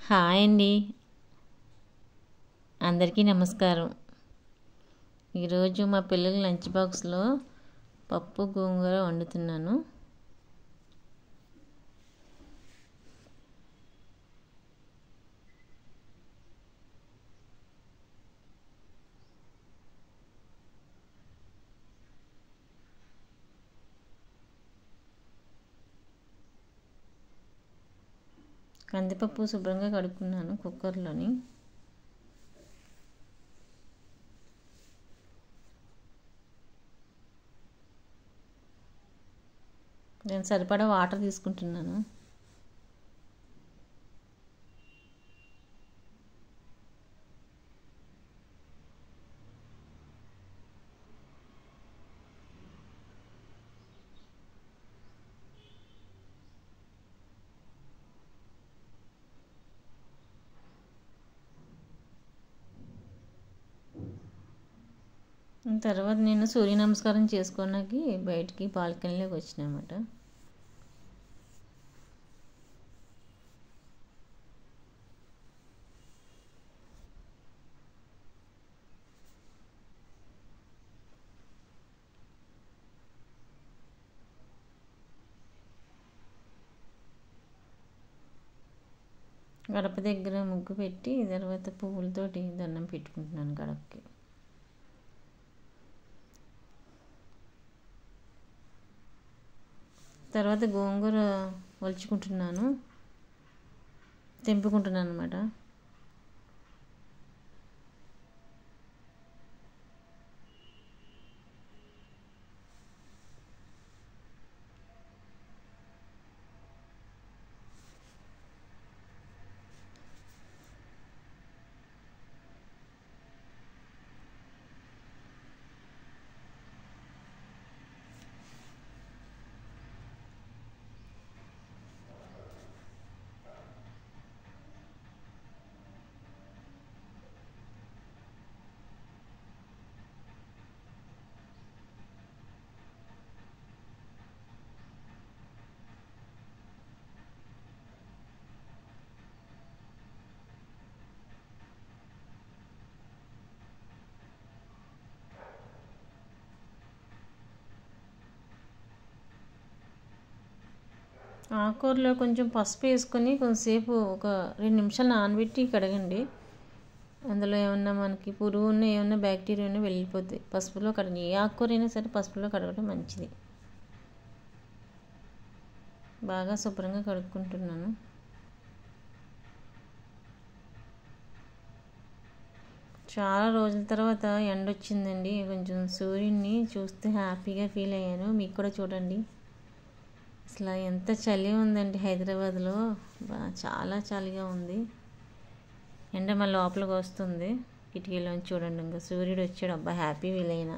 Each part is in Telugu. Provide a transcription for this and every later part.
హాయ్ అండి. అందరికీ నమస్కారం. ఈరోజు మా పిల్లల లంచ్ బాక్స్లో పప్పు గోంగూర వండుతున్నాను. కందిపప్పు శుభ్రంగా కడుక్కున్నాను కుక్కర్లోని. నేను సరిపడా వాటర్ తీసుకుంటున్నాను. తర్వాత నేను సూర్య నమస్కారం చేసుకోవడానికి బయటికి బాల్కనీలోకి వచ్చిన అన్నమాట. గడప దగ్గర ముగ్గు పెట్టి తర్వాత పువ్వులతోటి దండం పెట్టుకుంటున్నాను గడపకి. తర్వాత గోంగూర వలుచుకుంటున్నాను, తెంపుకుంటున్నాను అన్నమాట. ఆకుకూరలో కొంచెం పసుపు వేసుకొని కొంతసేపు ఒక 2 నిమిషాలు నానబెట్టి కడగండి. అందులో ఏమన్నా మనకి పురుగు ఉన్న ఏమన్నా బ్యాక్టీరియా ఉన్నా వెళ్ళిపోద్ది. పసుపులో కడగండి. ఏ ఆకుకూర అయినా సరే పసుపులో కడగడం మంచిది. బాగా శుభ్రంగా కడుక్కుంటున్నాను. చాలా రోజుల తర్వాత ఎండ వచ్చిందండి. కొంచెం సూర్యుడిని చూస్తే హ్యాపీగా ఫీల్ అయ్యాను. మీకు కూడా చూడండి. అసలు ఎంత చలి ఉందండి హైదరాబాద్లో. చాలా చలిగా ఉంది. ఎండ మళ్ళీ లోపలికి వస్తుంది. కిటికీలోంచి చూడండి, ఇంకా సూర్యుడు వచ్చాడు. అబ్బా హ్యాపీ ఫీల్ అయినా,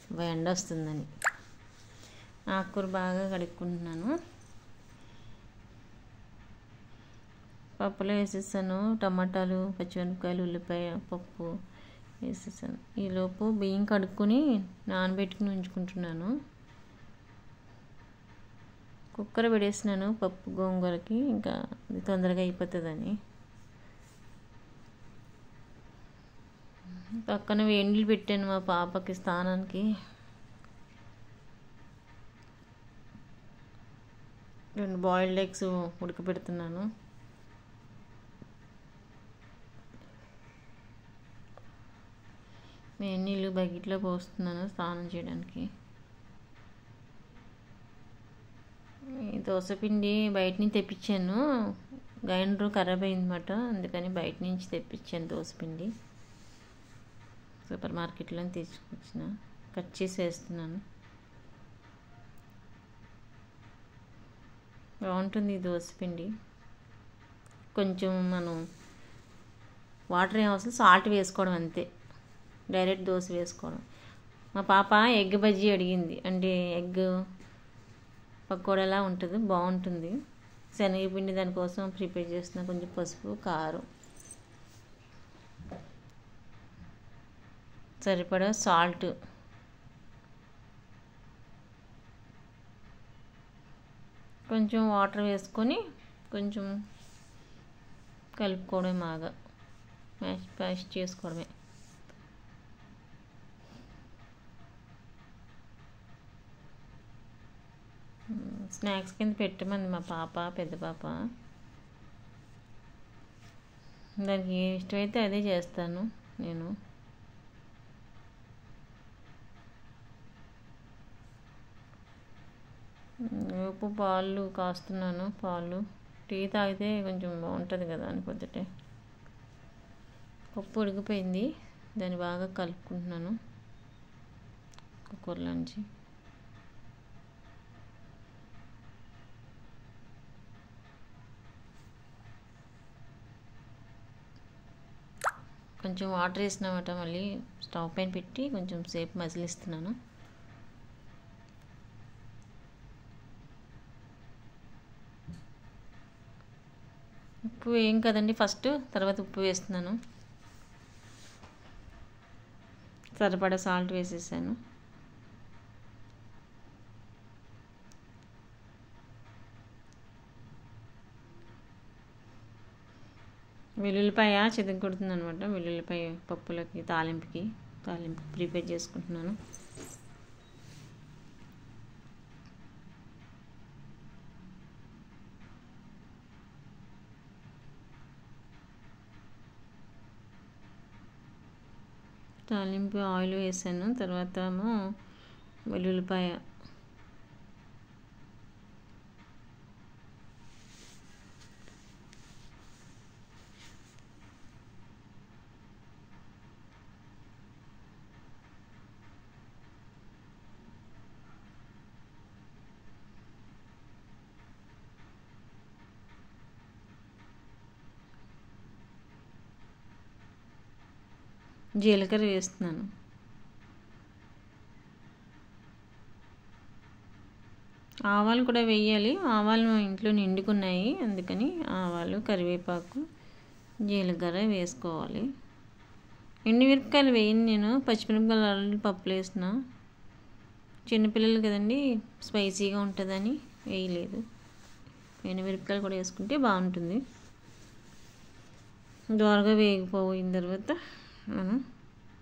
అబ్బా ఎండ వస్తుందని. ఆకుకూర బాగా కడుక్కుంటున్నాను. పప్పులో వేసేసాను. టమాటాలు, పచ్చిమిరపకాయలు, ఉల్లిపాయ, పప్పు వేసేసాను. ఈలోపు బియ్యం కడుక్కొని నానబెట్టుకుని ఉంచుకుంటున్నాను. కుక్కర్ పెట్టేసినాను పప్పు గోంగూరకి, ఇంకా అది తొందరగా అయిపోతుందని. పక్కన వేడినీళ్ళు పెట్టాను మా పాపకి స్నానానికి. 2 బాయిల్డ్ ఎగ్స్ ఉడకబెడుతున్నాను. వేడి నీళ్ళు బకెట్లో పోస్తున్నాను స్నానం చేయడానికి. ఈ దోశపిండి బయట నుంచి తెప్పించాను. గ్రైండర్ ఖరాబ్ అయిందన్నమాట, అందుకని బయట నుంచి తెప్పించాను దోశపిండి. సూపర్ మార్కెట్లో తీసుకొచ్చిన. కట్ చేసి వేస్తున్నాను. బాగుంటుంది ఈ దోశపిండి. కొంచెం మనం వాటర్ ఏం అవసరం, సాల్ట్ వేసుకోవడం అంతే. డైరెక్ట్ దోశ వేసుకోవడం. మా పాప ఎగ్ బజ్జీ అడిగింది, అంటే ఎగ్ పకోడలా ఉంటుంది, బాగుంటుంది. శనగపిండి దానికోసం ప్రిపేర్ చేస్తున్నా. కొంచెం పసుపు, కారం, సరిపడా సాల్ట్, కొంచెం వాటర్ వేసుకొని కొంచెం కలుపుకోవడం బాగా మ్యాష్ చేసుకోవడమే. స్నాక్స్ కింద పెట్టమంది మా పాప, పెద్ద పాప. దానికి ఏ ఇష్టమైతే అదే చేస్తాను నేను. ఉప్పు పాలు కాస్తున్నాను. పాలు టీ తాగితే కొంచెం బాగుంటుంది కదా అని పొద్దుటే. పప్పు ఉడికిపోయింది, దాన్ని బాగా కలుపుకుంటున్నాను కుక్కర్లోంచి. కొంచెం వాటర్ వేసినామట, మళ్ళీ స్టవ్ పైన పెట్టి కొంచెం సేపు మసిలిస్తున్నాను. ఉప్పు ఏం కదండి, ఫస్ట్ తర్వాత ఉప్పు వేస్తున్నాను. సరిపడా సాల్ట్ వేసేసాను. వెల్లుల్లిపాయ చితక కొడుతుంది అనమాట. వెల్లుల్లిపాయ పప్పులకి తాలింపు ప్రిపేర్ చేసుకుంటున్నాను. తాలింపు ఆయిల్ వేసాను, తర్వాత ఏమో వెల్లుల్లిపాయ. జీలకర్ర వేస్తున్నాను. ఆవాలు కూడా వేయాలి. ఆవాలు మా ఇంట్లో నిండుకున్నాయి, అందుకని ఆవాలు, కరివేపాకు, జీలకర్ర వేసుకోవాలి. ఎండుమిరపకాయలు వేయను నేను, పచ్చిమిరపకాయలు ఆల్రెడీ పప్పులు వేసిన. చిన్నపిల్లలు కదండి, స్పైసీగా ఉంటుందని వేయలేదు. ఎండుమిరపకాయలు కూడా వేసుకుంటే బాగుంటుంది. దోరగా వేగిపోయిన తర్వాత మనం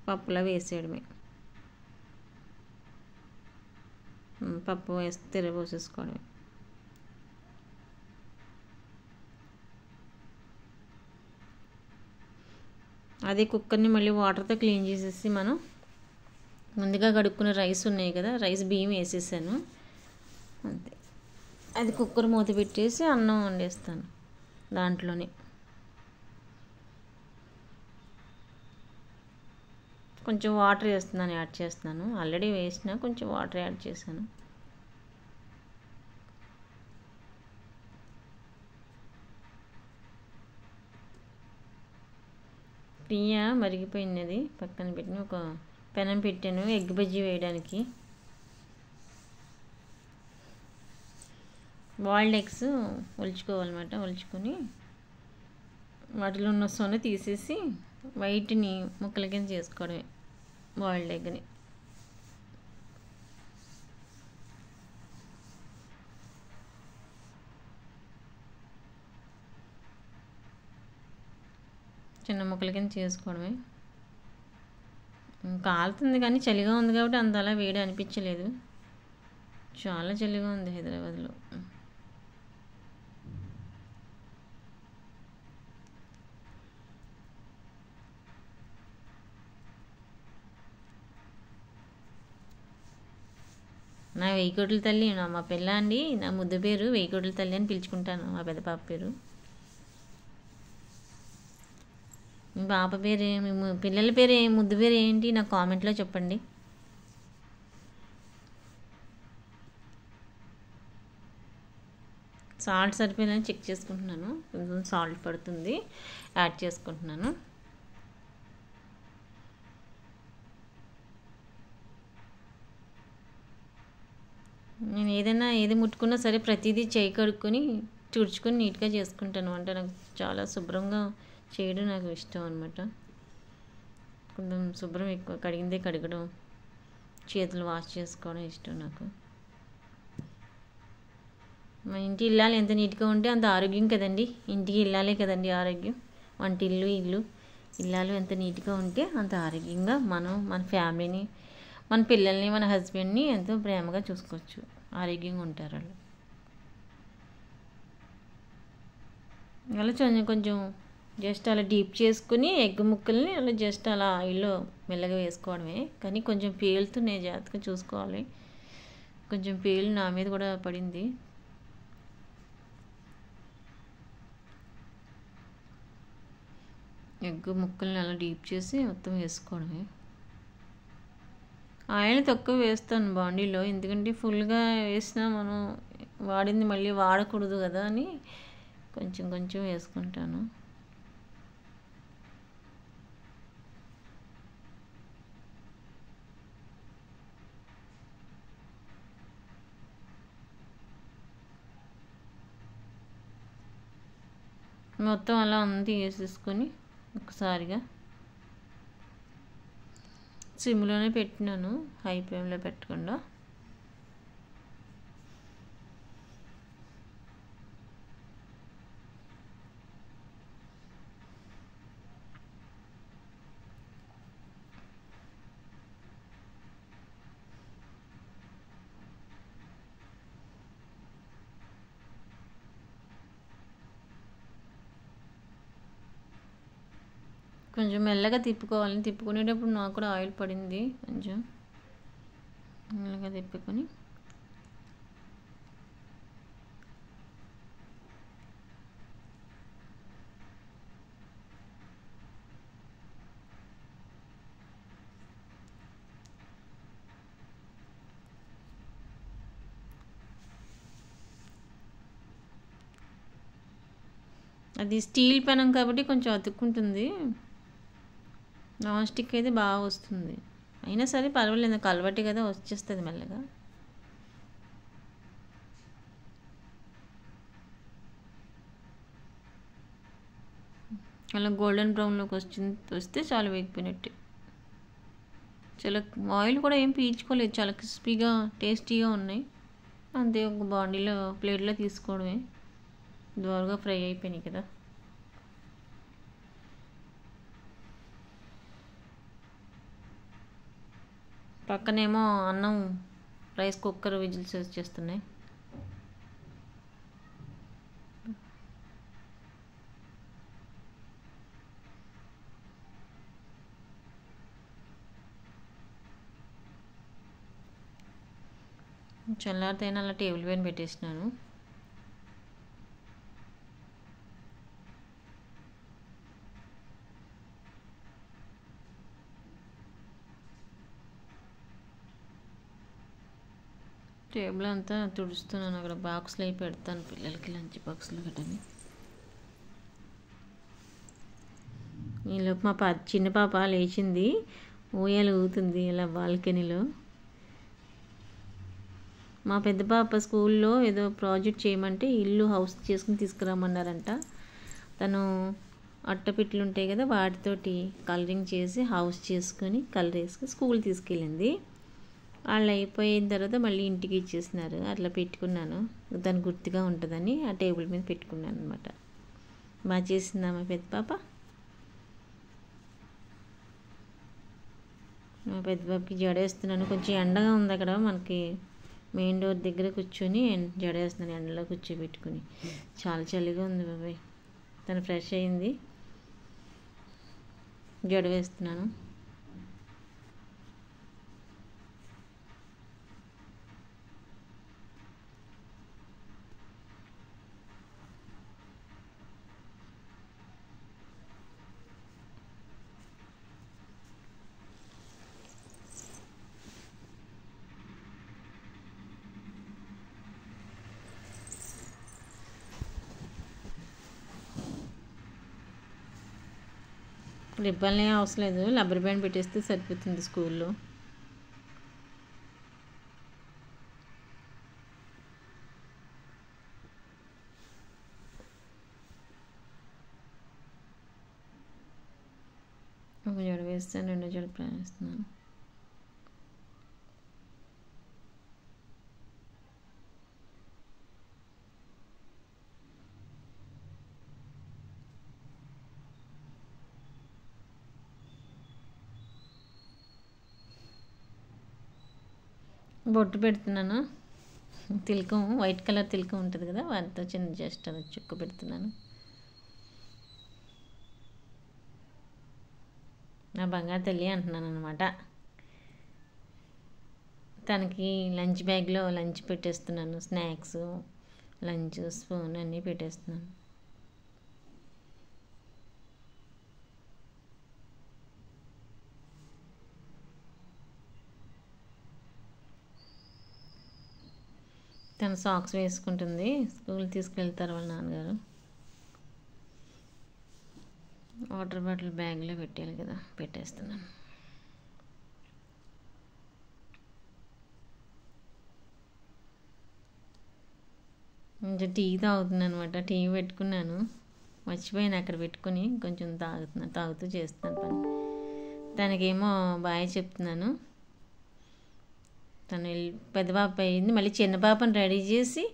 పప్పులో వేసేయడమే. పప్పు వేసి తిరగబోసేసుకోవడమే. అదే కుక్కర్ని మళ్ళీ వాటర్తో క్లీన్ చేసేసి మనం ముందుగా కడుక్కున్న రైస్ ఉన్నాయి కదా, రైస్ బియ్యం వేసేసాను అంతే. అది కుక్కర్ మూత పెట్టేసి అన్నం వండేస్తాను దాంట్లోనే. కొంచెం వాటర్ యాడ్ చేస్తున్నాను. ఆల్రెడీ వేసిన కొంచెం వాటర్ యాడ్ చేశాను. బియ్య మరిగిపోయినది పక్కన పెట్టిన ఒక పెనం పెట్టాను ఎగ్ బజ్జీ వేయడానికి. Boiled eggs ఒలుచుకోవాలన్నమాట. ఒలుచుకొని వాటిలో ఉన్న సొన తీసేసి వైట్ని ముక్కల కింద చేసుకోవడమే బాయిల్డ్ ఎగ్ని. చిన్న ముక్కల కింద చేసుకోవడమే. కాలుతుంది కానీ చలిగా ఉంది కాబట్టి అంత అలా వేడి అనిపించలేదు. చాలా చలిగా ఉంది హైదరాబాద్లో. నా వెయ్యికోట్ల తల్లి మా పిల్ల అండి, నా ముద్దు పేరు వెయ్యికోట్ల తల్లి అని పిలుచుకుంటాను. మా పెద్ద పాప పేరు. మీ పాప పేరు, మీ పిల్లల పేరు, ముద్దు పేరు ఏంటి నాకు కామెంట్లో చెప్పండి. సాల్ట్ సరిపోయిందని చెక్ చేసుకుంటున్నాను. కొంచెం సాల్ట్ పడుతుంది, యాడ్ చేసుకుంటున్నాను. నేను ఏది ముట్టుకున్నా సరే ప్రతిదీ చేయి కడుక్కొని తుడుచుకొని నీట్గా చేసుకుంటాను. అంటే నాకు చాలా శుభ్రంగా చేయడం నాకు ఇష్టం అనమాట. కొంచెం శుభ్రం ఎక్కువ, కడిగిందే కడగడం, చేతులు వాష్ చేసుకోవడం ఇష్టం నాకు. మా ఇంటి ఇల్లాలి ఎంత నీట్గా ఉంటే అంత ఆరోగ్యం కదండి. ఇంటికి ఇల్లాలే కదండి ఆరోగ్యం. వంటిల్లు ఇల్లు ఇల్లాలు ఎంత నీట్గా ఉంటే అంత ఆరోగ్యంగా మనం మన ఫ్యామిలీని మన పిల్లల్ని మన హస్బెండ్ని ఎంతో ప్రేమగా చూసుకోవచ్చు, ఆరోగ్యంగా ఉంటారు వాళ్ళు. అలా కొంచెం కొంచెం జస్ట్ అలా డీప్ చేసుకుని ఎగ్ ముక్కల్ని అలా జస్ట్ అలా ఆయిల్లో మెల్లగా వేసుకోవడమే. కానీ కొంచెం పేలుతున్నాయి, జాగ్రత్తగా చూసుకోవాలి. కొంచెం పేలు నా మీద కూడా పడింది. ఎగ్ ముక్కల్ని అలా డీప్ చేసి మొత్తం వేసుకోవడమే. ఆయిల్ తక్కువ వేస్తాను బాండీలో, ఎందుకంటే ఫుల్గా వేసినా మనం వాడింది మళ్ళీ వాడకూడదు కదా అని కొంచెం కొంచెం వేసుకుంటాను. మొత్తం అలా అంతా వేసేసుకొని ఒకసారిగా సిమ్లోనే పెట్టినాను, హై ఫ్లేమ్లో పెట్టకుండా. కొంచెం మెల్లగా తిప్పుకోవాలి, తిప్పుకునేటప్పుడు నాకు కూడా ఆయిల్ పడింది. కొంచెం మెల్లగా తిప్పుకొని అది స్టీల్ పెనం కాబట్టి కొంచెం అతుక్కుంటుంది, నాన్ స్టిక్ అయితే బాగా వస్తుంది. అయినా సరే పర్వాలేదు, అలవాటు కదా, వచ్చేస్తుంది మెల్లగా. అలా గోల్డెన్ బ్రౌన్లోకి వస్తే చాలా వేగిపోయినట్టే. చాలా ఆయిల్ కూడా ఏం పీల్చుకోలేదు, చాలా క్రిస్పీగా టేస్టీగా ఉన్నాయి. అంతే, ఒక బాండీలో ప్లేట్లో తీసుకోవడమే. దోరగా ఫ్రై అయిపోయినాయి కదా. పక్కనేమో అన్నం రైస్ కుక్కర్ విజిల్స్ వచ్చేస్తున్నాయి. చల్లారితేనే అలా టేబుల్ పైన పెట్టేసినాను. టేబుల్ అంతా తుడుస్తున్నాను, అక్కడ బాక్స్లో అయి పెడతాను పిల్లలకి, లంచ్ బాక్స్లో గట్టని. ఈలోపు మా చిన్న పాప లేచింది, ఊయలు ఊగుతుంది ఇలా బాల్కనీలో. మా పెద్ద పాప స్కూల్లో ఏదో ప్రాజెక్ట్ చేయమంటే ఇల్లు హౌస్ చేసుకుని తీసుకురామన్నారంట. తను అట్టపెట్టెలు ఉంటాయి కదా, వాటితోటి కలరింగ్ చేసి హౌస్ చేసుకొని కలర్ వేసుకొని స్కూల్ తీసుకెళ్ళింది. వాళ్ళు అయిపోయిన తర్వాత మళ్ళీ ఇంటికి ఇచ్చేసినారు. అట్లా పెట్టుకున్నాను, దాని గుర్తుగా ఉంటుందని ఆ టేబుల్ మీద పెట్టుకున్నాను అనమాట. బాగా చేసిందా మా పెద్ద పాప? మా పెద్ద పాపకి జడేస్తున్నాను. కొంచెం ఎండగా ఉంది అక్కడ, మనకి మెయిన్ డోర్ దగ్గర కూర్చొని జడేస్తున్నాను, ఎండలో కూర్చోబెట్టుకుని. చాలా చలిగా ఉంది బాబాయ్. తను ఫ్రెష్ అయింది, జడ వేస్తున్నాను. రిబ్బన్లు ఏం అవసరం లేదు, రబ్బర్ బ్యాండ్ పెట్టేస్తే సరిపోతుంది స్కూల్లో. ఒక జడ వేస్తాను, రెండో జడ వేస్తున్నాను. బొట్టు పెడుతున్నాను. తిలకం వైట్ కలర్ తిలకం ఉంటుంది కదా, వాటితో చిన్న జస్ట్ అలా చుక్క పెడుతున్నాను. నా బంగారు తల్లి అంటున్నాను అనమాట. తనకి లంచ్ బ్యాగ్లో లంచ్ పెట్టేస్తున్నాను. స్నాక్స్, లంచ్, స్పూన్ అన్నీ పెట్టేస్తున్నాను. తను సాక్స్ వేసుకుంటుంది. స్కూల్ తీసుకెళ్తారు వాళ్ళ నాన్నగారు. వాటర్ బాటిల్ బ్యాగ్లో పెట్టాలి కదా, పెట్టేస్తున్నాను. ఇంకా టీ తాగుతున్నాను అనమాట. టీ పెట్టుకున్నాను, మర్చిపోయాను అక్కడ పెట్టుకుని. కొంచెం తాగుతూ చేస్తున్నాను పని. తనకేమో బాయ్ చెప్తున్నాను. తను పెద్ద పాప అయింది, మళ్ళీ చిన్న పాపని రెడీ చేసి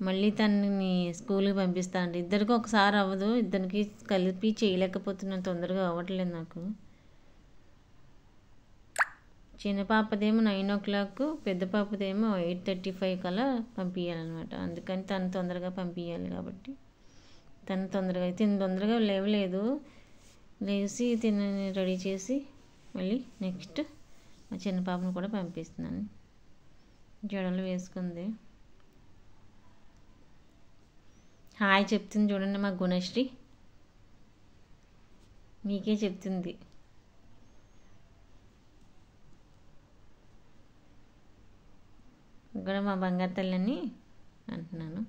మళ్ళీ తనని స్కూల్కి పంపిస్తాను. ఇద్దరికి ఒకసారి అవ్వదు, ఇద్దరికి కలిపి చేయలేకపోతున్నాను, తొందరగా అవ్వట్లేదు నాకు. చిన్న పాపదేమో 9 o'clock, పెద్ద పాపదేమో 8:35 కల్లా పంపించాలన్నమాట. అందుకని తను తొందరగా పంపించాలి కాబట్టి తను తొందరగా లేవలేదు. లేచి తినని రెడీ చేసి మళ్ళీ నెక్స్ట్ మా చిన్న పాపను కూడా పంపిస్తున్నాను. జడలు వేసుకుంది. హాయ్ చెప్తుంది చూడండి మా గుణశ్రీ, మీకే చెప్తుంది. ఇక్కడ మా బంగారు తల్లని అంటున్నాను.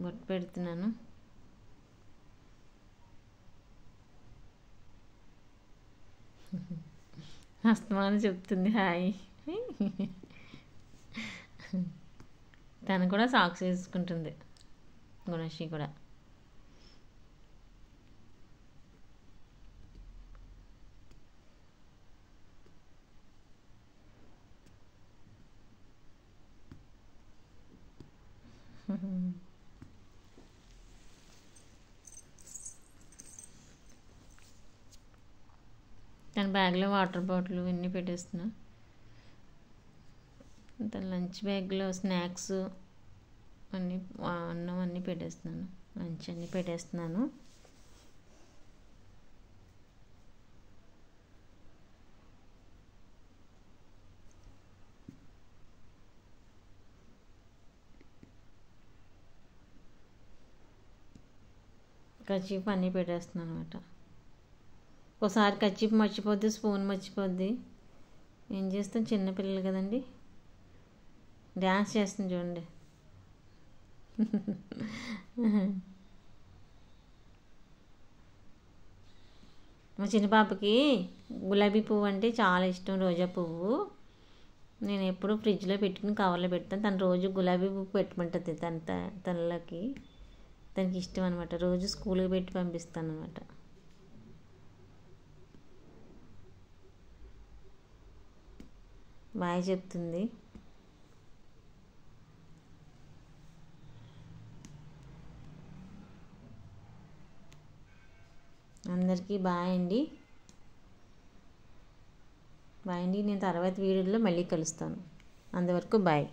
బొట్టు పెడుతున్నాను. అస్తమానం చెప్తుంది హాయ్. తను కూడా సాక్స్ వేసుకుంటుంది, గుణశ్రీ కూడా. తన బ్యాగ్లో వాటర్ బాటిల్ ఇవన్నీ పెట్టేస్తున్నా. తన లంచ్ బ్యాగ్లో స్నాక్స్ అన్నీ, అన్నం అన్నీ పెట్టేస్తున్నాను. లంచ్ అన్నీ పెట్టేస్తున్నాను. కర్చీఫ్ అన్నీ పెట్టేస్తున్నాను అనమాట. ఒకసారి కర్చీఫ్ మర్చిపోద్ది, స్పూన్ మర్చిపోద్ది. ఏం చేస్తాం, చిన్నపిల్లలు కదండి. డ్యాన్స్ చేస్తుంది చూడండి. మా చిన్న పాపకి గులాబీ పువ్వు అంటే చాలా ఇష్టం, రోజా పువ్వు. నేను ఎప్పుడూ ఫ్రిడ్జ్లో పెట్టుకుని కవర్లో పెడతాను. తను రోజు గులాబీ పువ్వు పెట్టమంటుంది. తనకి తనకి ఇష్టం అనమాట. రోజు స్కూల్కి పెట్టి పంపిస్తాను అనమాట. బాయ్ చెప్తుంది. అందరికీ బాయ్ అండి. బాయ్ అండి. నేను తర్వాత వీడియోలో మళ్ళీ కలుస్తాను. అంతవరకు బాయ్.